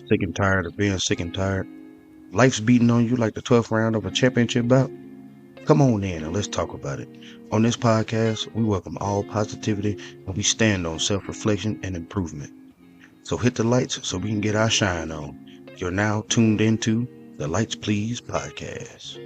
sick and tired of being sick and tired? Life's beating on you like the 12th round of a championship bout? Come on in and let's talk about it. On this podcast, we welcome all positivity and we stand on self-reflection and improvement. So hit the lights so we can get our shine on. You're now tuned into the Lights Please podcast.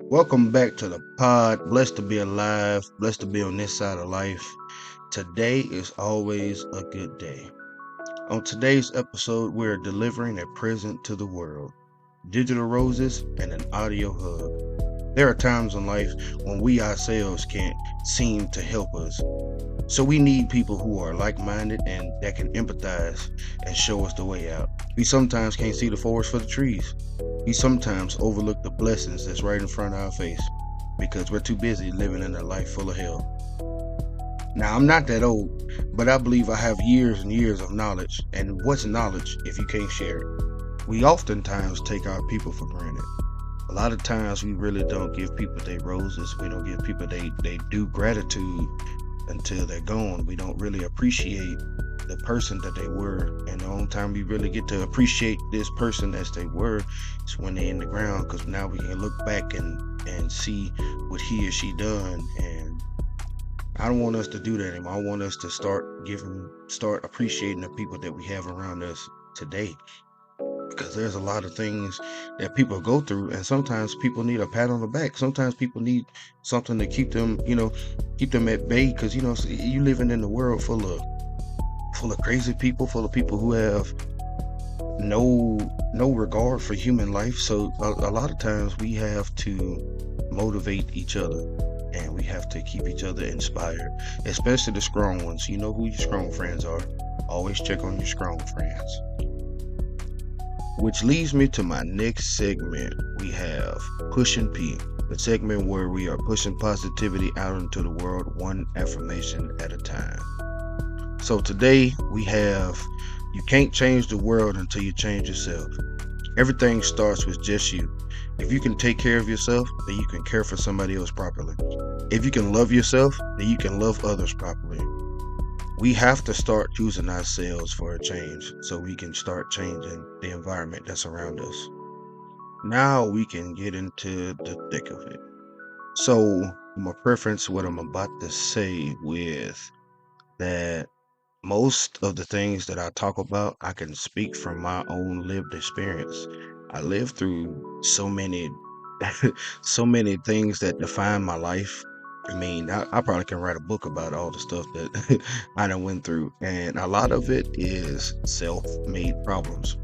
Welcome back to the pod. Blessed to be alive. Blessed to be on this side of life. Today is always a good day. On today's episode, we're delivering a present to the world. Digital roses and an audio hug. There are times in life when we ourselves can't seem to help us. So we need people who are like-minded and that can empathize and show us the way out. We sometimes can't see the forest for the trees. We sometimes overlook the blessings that's right in front of our face because we're too busy living in a life full of hell. Now, I'm not that old, but I believe I have years and years of knowledge. And what's knowledge if you can't share it? We oftentimes take our people for granted. A lot of times we really don't give people their roses. We don't give people they due gratitude until they're gone. We don't really appreciate the person that they were. And the only time we really get to appreciate this person as they were is when they're in the ground, because now we can look back and see what he or she done. And I don't want us to do that anymore. I want us to start appreciating the people that we have around us today. Because there's a lot of things that people go through, and sometimes people need a pat on the back. Sometimes people need something to keep them at bay. Because you living in a world full of crazy people, full of people who have no regard for human life. So a lot of times we have to motivate each other, and we have to keep each other inspired, especially the strong ones. You know who your strong friends are. Always check on your strong friends. Which leads me to my next segment. We have Pushing P, the segment where we are pushing positivity out into the world, one affirmation at a time. So today we have, you can't change the world until you change yourself. Everything starts with just you. If you can take care of yourself, then you can care for somebody else properly. If you can love yourself, then you can love others properly. We have to start choosing ourselves for a change so we can start changing the environment that's around us. Now we can get into the thick of it. So I'm going to preference what I'm about to say with that most of the things that I talk about, I can speak from my own lived experience. I lived through so many things that define my life. I mean, I probably can write a book about all the stuff that I done went through. And a lot of it is self-made problems.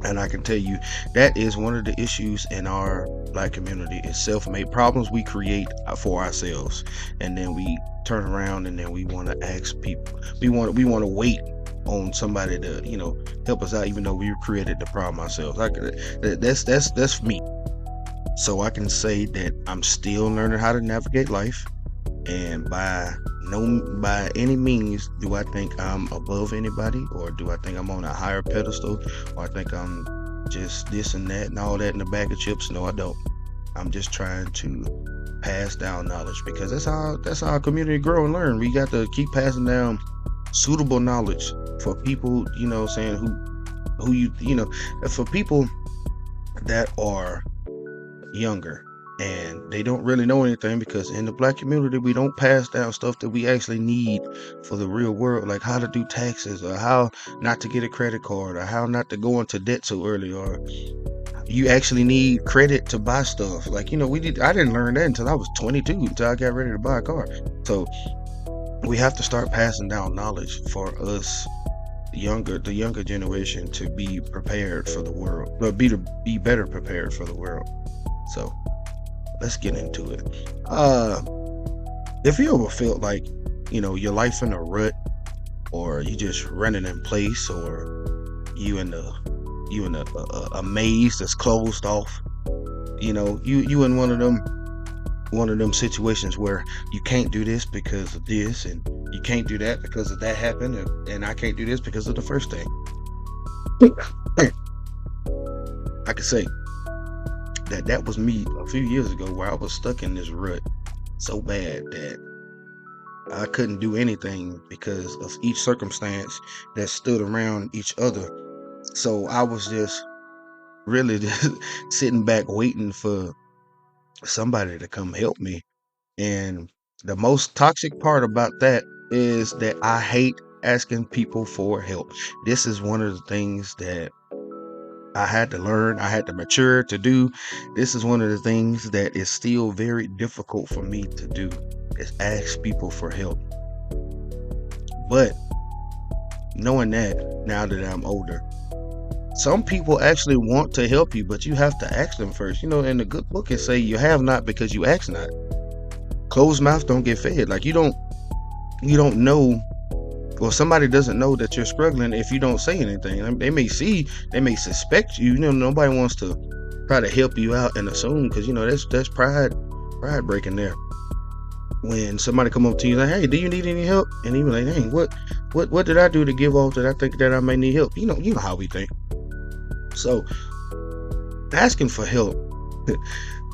And I can tell you that is one of the issues in our Black community is self-made problems we create for ourselves. And then we turn around and then we want to ask people. We want to wait on somebody to, help us out, even though we created the problem ourselves. That's me. So I can say that I'm still learning how to navigate life, and by any means do I think I'm above anybody, or do I think I'm on a higher pedestal, or I think I'm just this and that and all that in a bag of chips. No, I don't. I'm just trying to pass down knowledge, because that's how our community grow and learn. We got to keep passing down suitable knowledge for people, for people that are younger, and they don't really know anything, because in the black community we don't pass down stuff that we actually need for the real world, like how to do taxes, or how not to get a credit card, or how not to go into debt so early, or you actually need credit to buy stuff. Like, I didn't learn that until I was 22, until I got ready to buy a car. So we have to start passing down knowledge for us the younger generation, to be prepared for the world, but be better prepared for the world. So let's get into it. If you ever felt like, your life in a rut, or you just running in place, or you in a maze that's closed off, you in one of them situations where you can't do this because of this, and you can't do that because of that happened, and I can't do this because of the first thing. I could say that was me a few years ago, where I was stuck in this rut so bad that I couldn't do anything because of each circumstance that stood around each other. So I was just really just sitting back waiting for somebody to come help me. And the most toxic part about that is that I hate asking people for help. This is one of the things that I had to learn, I had to mature to do. This is one of the things that is still very difficult for me to do, is ask people for help. But knowing that, now that I'm older, some people actually want to help you, but you have to ask them first. In the good book it say, you have not because you ask not. Closed mouth don't get fed. Like, you don't know, or somebody doesn't know that you're struggling if you don't say anything. They may suspect you. Nobody wants to try to help you out and assume, because that's pride breaking there. When somebody come up to you like, hey, do you need any help? And you be like, dang, what did I do to give off that I think that I may need help? You know how we think. So asking for help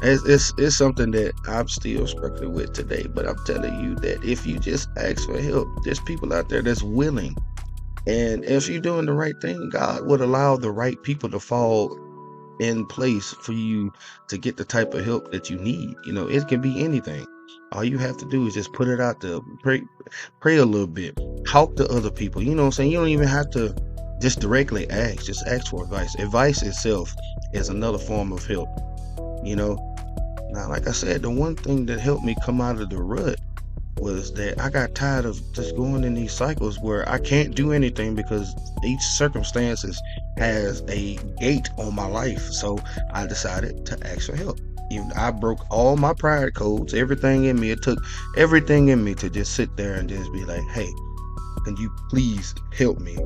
it's something that I'm still struggling with today. But I'm telling you that if you just ask for help, there's people out there that's willing. And if you're doing the right thing, God would allow the right people to fall in place for you to get the type of help that you need. It can be anything. All you have to do is just put it out there, pray a little bit, talk to other people. You know what I'm saying? You don't even have to just directly ask. Just ask for advice. Advice itself is another form of help. Now, like I said, the one thing that helped me come out of the rut was that I got tired of just going in these cycles where I can't do anything because each circumstances has a gate on my life. So I decided to ask for help. I broke all my pride codes, everything in me. It took everything in me to just sit there and just be like, hey, can you please help me?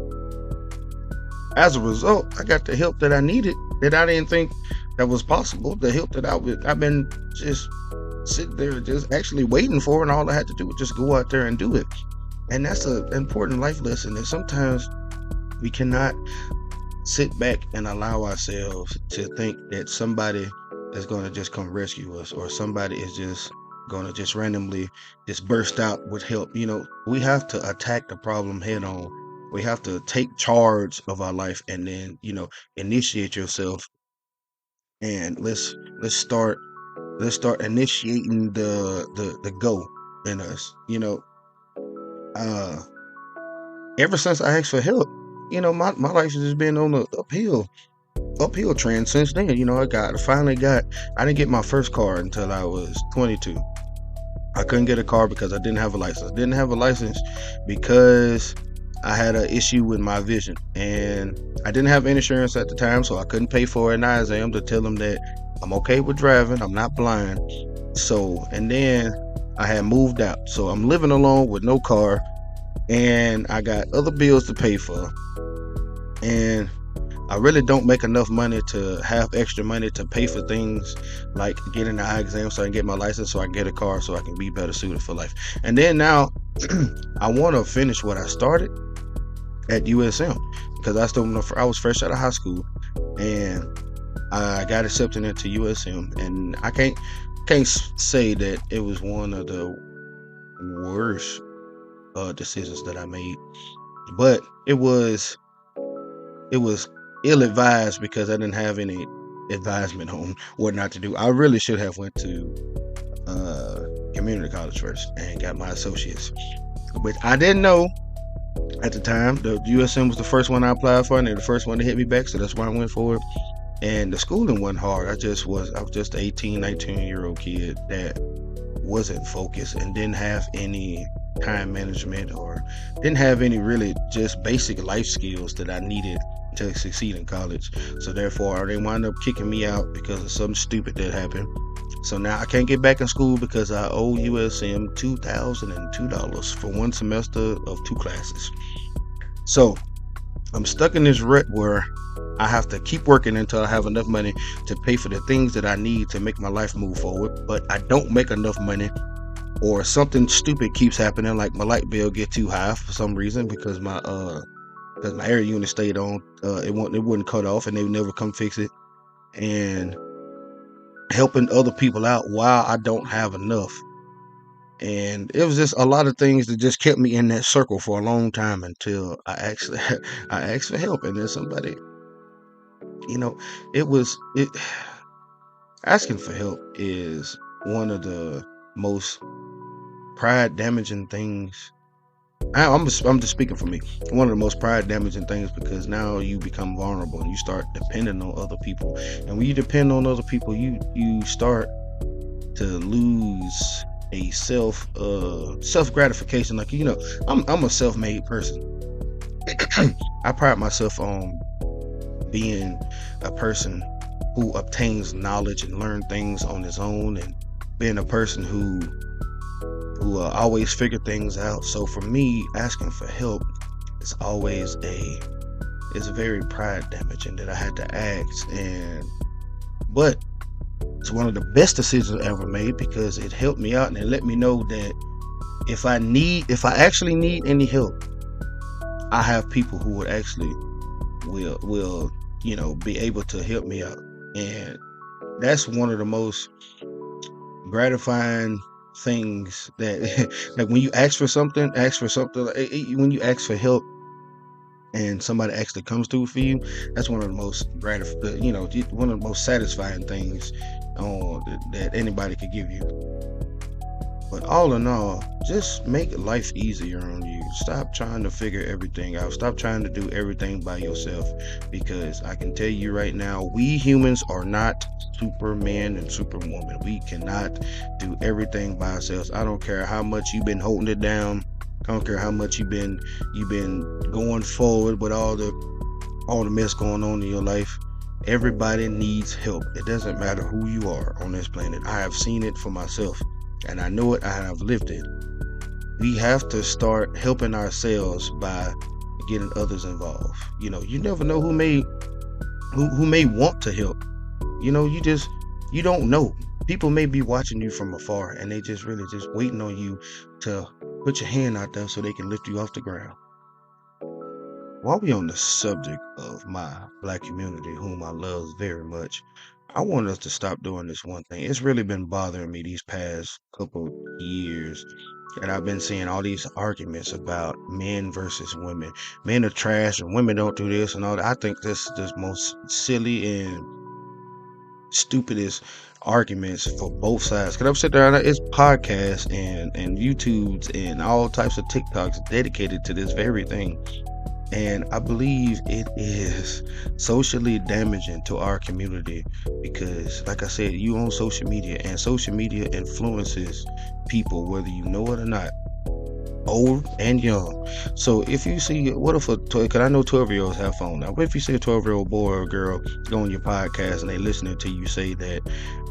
As a result, I got the help that I needed, that I didn't think that was possible. The help that I've been just sitting there just actually waiting for, and all I had to do was just go out there and do it. And that's an important life lesson, that sometimes we cannot sit back and allow ourselves to think that somebody is going to just come rescue us, or somebody is just going to just randomly just burst out with help. We have to attack the problem head on. We have to take charge of our life, and then initiate yourself, and let's start initiating the go in us. Ever since I asked for help, my life has just been on the uphill trend since then. I didn't get my first car until I was 22. I couldn't get a car because I didn't have a license. Didn't have a license because I had an issue with my vision, and I didn't have insurance at the time, so I couldn't pay for an eye exam to tell them that I'm okay with driving, I'm not blind. So, and then I had moved out, so I'm living alone with no car, and I got other bills to pay for, and I really don't make enough money to have extra money to pay for things like getting the eye exam so I can get my license, so I can get a car, so I can be better suited for life. And then now I want to finish what I started at USM, because I was fresh out of high school, and I got accepted into USM, and I can't say that it was one of the worst decisions that I made, but it was ill-advised because I didn't have any advisement on what not to do. I really should have went to community college first and got my associates, but I didn't know at the time. The USM was the first one I applied for, and they're the first one to hit me back, so that's why I went for it. And the schooling wasn't hard. I was just an 18, 19-year-old kid that wasn't focused and didn't have any time management, or didn't have any really just basic life skills that I needed to succeed in college. So therefore they wound up kicking me out because of something stupid that happened. So now I can't get back in school because I owe USM $2,002 for one semester of 2 classes. So I'm stuck in this rut where I have to keep working until I have enough money to pay for the things that I need to make my life move forward, but I don't make enough money, or something stupid keeps happening, like my light bill get too high for some reason because my air unit stayed on. It wouldn't cut off, and they would never come fix it. And helping other people out while I don't have enough. And it was just a lot of things that just kept me in that circle for a long time until I actually I asked for help, and then somebody, it asking for help is one of the most pride damaging things. I'm just speaking for me. One of the most pride damaging things, because now you become vulnerable and you start depending on other people. And when you depend on other people, you start to lose a self gratification. Like, I'm a self-made person. I pride myself on being a person who obtains knowledge and learn things on his own, and being a person who always figure things out. So for me, asking for help is always it's very pride damaging that I had to ask. But it's one of the best decisions I ever made, because it helped me out and it let me know that if I actually need any help, I have people who would actually will be able to help me out. And that's one of the most gratifying things, that like when you ask for something, when you ask for help and somebody actually comes through for you, that's one of the most one of the most satisfying things that anybody could give you. But all in all, just make life easier on you. Stop trying to figure everything out. Stop trying to do everything by yourself, because I can tell you right now, we humans are not Superman and Superwoman. We cannot do everything by ourselves. I don't care how much you've been holding it down. I don't care how much you've been going forward with all the mess going on in your life. Everybody needs help. It doesn't matter who you are on this planet. I have seen it for myself, and I know it. I have lived it. We have to start helping ourselves by getting others involved. You never know who may want to help. You don't know. People may be watching you from afar, and they just really just waiting on you to put your hand out there so they can lift you off the ground. While we on the subject of my Black community, whom I love very much, I want us to stop doing this one thing. It's really been bothering me these past couple years, and I've been seeing all these arguments about men versus women. Men are trash and women don't do this and all that. I think this is the most silly and stupidest arguments for both sides. Because I'm sitting there, it's podcasts and YouTubes and all types of TikToks dedicated to this very thing. And I believe it is socially damaging to our community, because, like I said, you own social media, and social media influences people, whether you know it or not, old and young. So if you see, because I know 12-year-olds have phone now, what if you see a 12-year-old boy or girl go on your podcast and they listening to you say that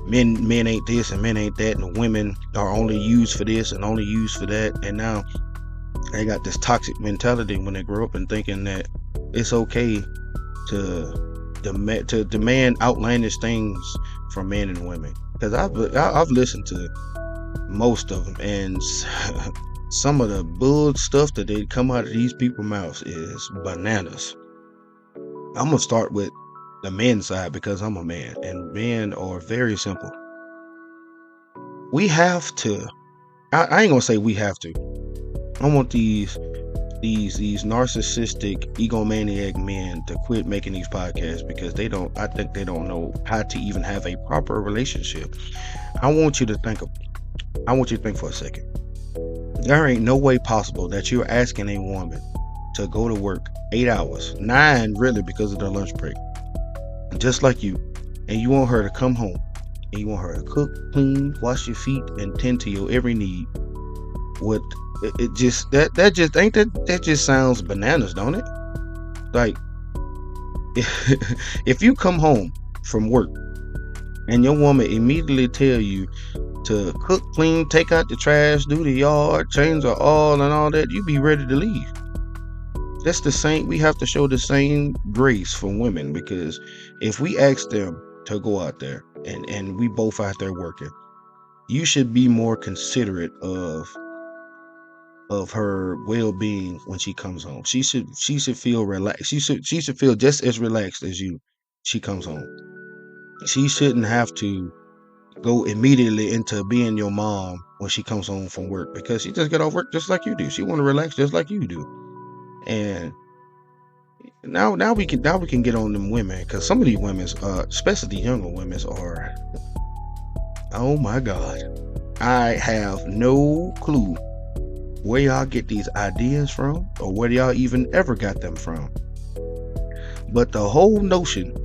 men ain't this and men ain't that, and women are only used for this and only used for that, and now they got this toxic mentality when they grow up and thinking that it's okay to demand outlandish things from men and women. Because I've listened to most of them, and some of the bull stuff that they come out of these people's mouths is bananas. I'm gonna start with the men's side, because I'm a man, and men are very simple. We have to. I ain't gonna say we have to. I want these these narcissistic egomaniac men to quit making these podcasts because I think they don't know how to even have a proper relationship. I want you to think for a second. There ain't no way possible that you're asking a woman to go to work 8 hours, 9 really because of their lunch break, just like you, and you want her to come home and you want her to cook, clean, wash your feet, and tend to your every need. What it just that just ain't that just sounds bananas, don't it? Like if you come home from work and your woman immediately tell you to cook, clean, take out the trash, do the yard, change the oil and all that, you be ready to leave. That's the same. We have to show the same grace for women, because if we ask them to go out there and we both out there working, you should be more considerate of her well-being when she comes home. She should feel relaxed. She should feel just as relaxed as you. She comes home. She shouldn't have to go immediately into being your mom when she comes home from work, because she just get off work just like you do. She want to relax just like you do. And now we can get on them women, because some of these women, especially the younger women, are, oh my God, I have no clue where y'all get these ideas from or where y'all even ever got them from. But the whole notion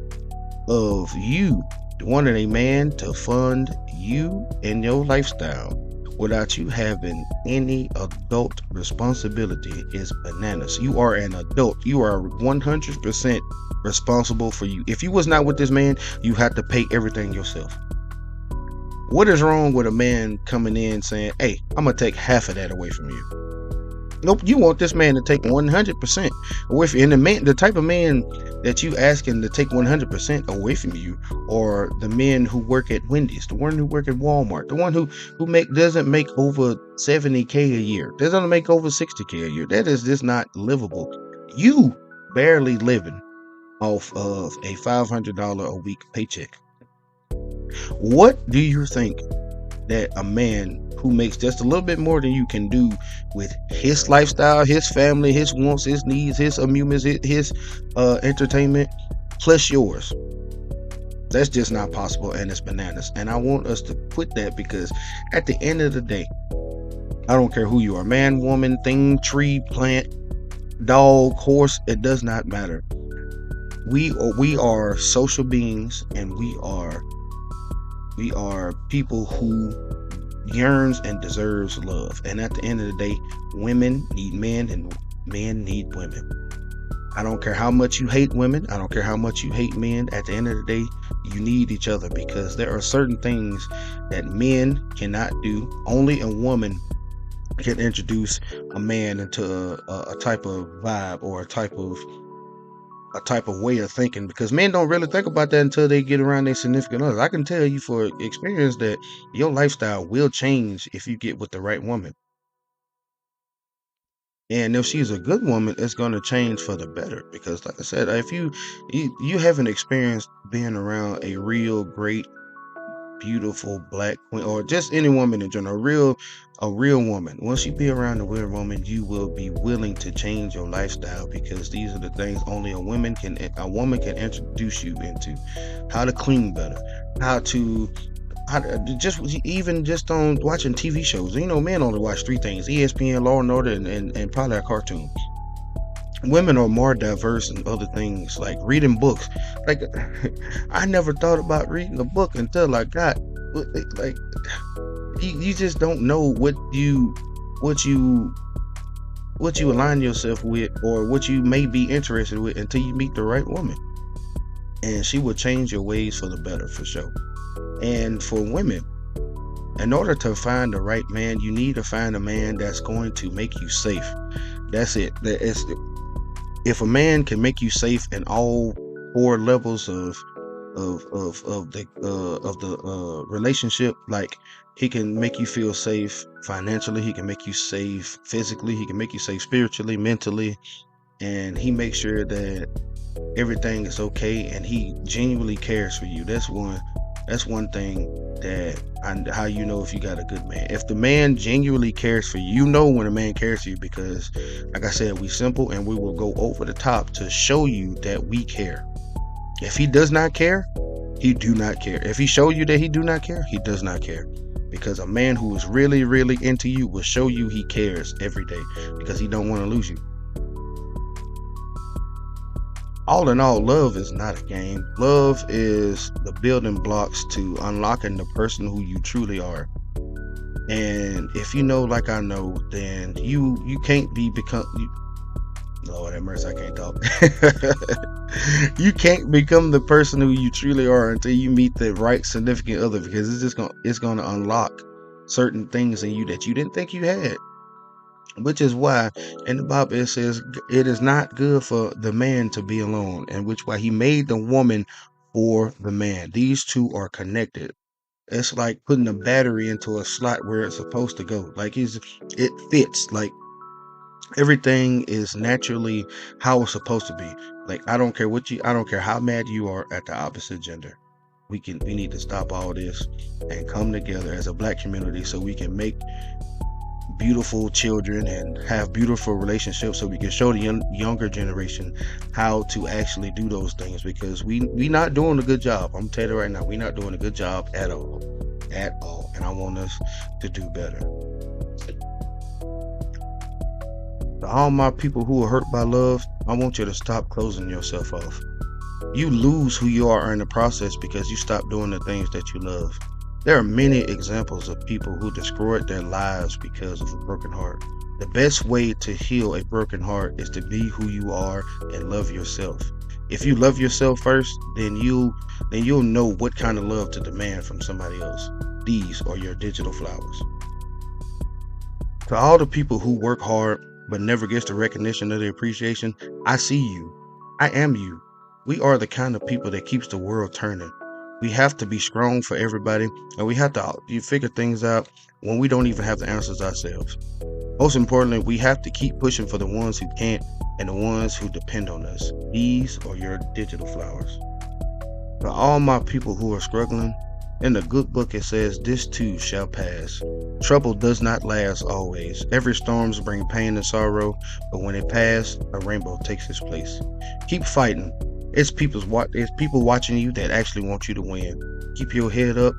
of you wanting a man to fund you and your lifestyle without you having any adult responsibility is bananas. You are an adult. You are 100% responsible for you. If you was not with this man, you had to pay everything yourself. What is wrong with a man coming in saying, hey, I'm going to take half of that away from you? Nope, you want this man to take 100% away from you. And the type of man that you asking to take 100% away from you are the men who work at Wendy's, the one who work at Walmart, the one who doesn't make over 70K a year, doesn't make over 60K a year. That is just not livable. You barely living off of a $500 a week paycheck. What do you think that a man who makes just a little bit more than you can do with his lifestyle, his family, his wants, his needs, his amusements, his entertainment, plus yours? That's just not possible, and it's bananas. And I want us to quit that, because at the end of the day, I don't care who you are, man, woman, thing, tree, plant, dog, horse, it does not matter. We are social beings, and we are people who yearns and deserves love. And at the end of the day, women need men and men need women. I don't care how much you hate women. I don't care how much you hate men. At the end of the day, you need each other, because there are certain things that men cannot do. Only a woman can introduce a man into a type of vibe or a type of way of thinking, because men don't really think about that until they get around their significant others. I can tell you for experience that your lifestyle will change if you get with the right woman. And if she's a good woman, it's going to change for the better, because like I said, if you haven't experienced being around a real great, beautiful black queen, or just any woman in general, a real woman, once you be around a real woman, you will be willing to change your lifestyle, because these are the things only a woman can introduce you into. How to clean better, how to just on watching TV shows. Men only watch 3 things: ESPN, Law and Order, and probably a cartoon. Women are more diverse in other things, like reading books. Like, I never thought about reading a book until I got, like, you just don't know what you align yourself with, or what you may be interested with, until you meet the right woman. And she will change your ways for the better, for sure. And for women, in order to find the right man, you need to find a man that's going to make you safe. That's it. If a man can make you safe in all 4 levels of the relationship, like, he can make you feel safe financially, he can make you safe physically, he can make you safe spiritually, mentally, and he makes sure that everything is okay, and he genuinely cares for you. That's one thing that, and how you know if you got a good man. If the man genuinely cares for you, you know when a man cares for you, because like I said, we simple and we will go over the top to show you that we care. If he does not care, he do not care. If he show you that he do not care, he does not care. Because a man who is really, really into you will show you he cares every day, because he don't want to lose you. All in all, love is not a game. Love is the building blocks to unlocking the person who you truly are. And if you know, like I know, then you can't become. Lord have mercy, I can't talk. You can't become the person who you truly are until you meet the right significant other, because it's gonna unlock certain things in you that you didn't think you had. Which is why in the Bible it says it is not good for the man to be alone, and which why he made the woman for the man. These two are connected. It's like putting a battery into a slot where it's supposed to go. Like it fits. Like everything is naturally how it's supposed to be. Like I don't care how mad you are at the opposite gender. We need to stop all this and come together as a black community so we can make beautiful children and have beautiful relationships, so we can show the younger generation how to actually do those things, because we not doing a good job. I'm telling you right now, we not doing a good job at all, and I want us to do better. To all my people who are hurt by love, I want you to stop closing yourself off. You lose who you are in the process because you stop doing the things that you love. There are many examples of people who destroyed their lives because of a broken heart. The best way to heal a broken heart is to be who you are and love yourself. If you love yourself first, then you'll know what kind of love to demand from somebody else. These are your digital flowers. To all the people who work hard but never gets the recognition or the appreciation, I see you. I am you. We are the kind of people that keeps the world turning. We have to be strong for everybody, and we have to figure things out when we don't even have the answers ourselves. Most importantly, we have to keep pushing for the ones who can't and the ones who depend on us. These are your digital flowers. For all my people who are struggling, in the good book it says, this too shall pass. Trouble does not last always. Every storms bring pain and sorrow, but when it passes, a rainbow takes its place. Keep fighting. It's people watching you that actually want you to win. Keep your head up.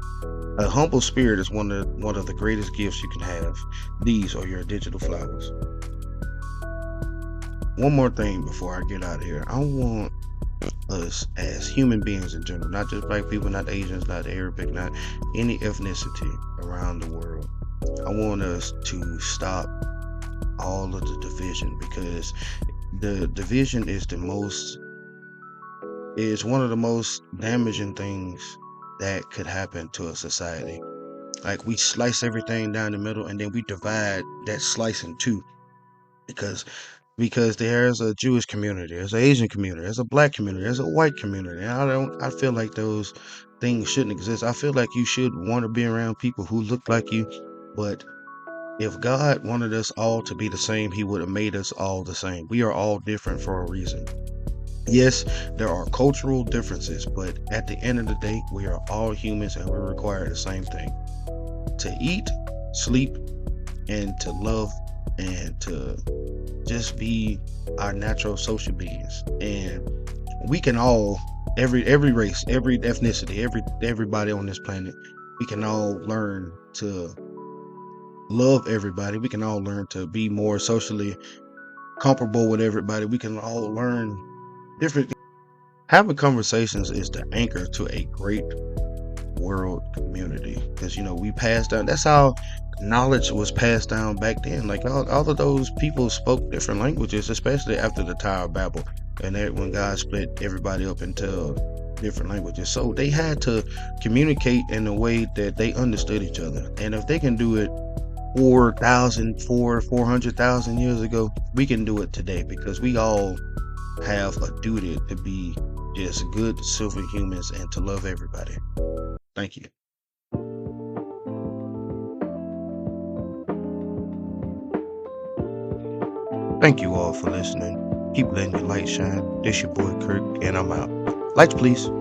A humble spirit is one of the greatest gifts you can have. These are your digital flowers. One more thing before I get out of here. I want us as human beings in general, not just black people, not Asians, not Arabic, not any ethnicity around the world. I want us to stop all of the division, because the division is one of the most damaging things that could happen to a society. Like, we slice everything down the middle and then we divide that slice in two, because there's a Jewish community, there's an Asian community, there's a black community, there's a white community. And I feel like those things shouldn't exist. I feel like you should want to be around people who look like you, but if God wanted us all to be the same, he would have made us all the same. We are all different for a reason. Yes, there are cultural differences, but at the end of the day, we are all humans and we require the same thing: to eat, sleep, and to love, and to just be our natural social beings. And we can all, every race, every ethnicity, everybody on this planet, we can all learn to love everybody. We can all learn to be more socially comparable with everybody. We can all learn different. Having conversations is the anchor to a great world community, because we passed down. That's how knowledge was passed down back then. Like all of those people spoke different languages, especially after the Tower of Babel, and when God split everybody up into different languages. So they had to communicate in a way that they understood each other. And if they can do it 400,000 years ago, we can do it today, because we all have a duty to be just good silver humans and to love everybody. Thank you. Thank you all for listening. Keep letting your light shine. This your boy Kirk, and I'm out. Lights, please.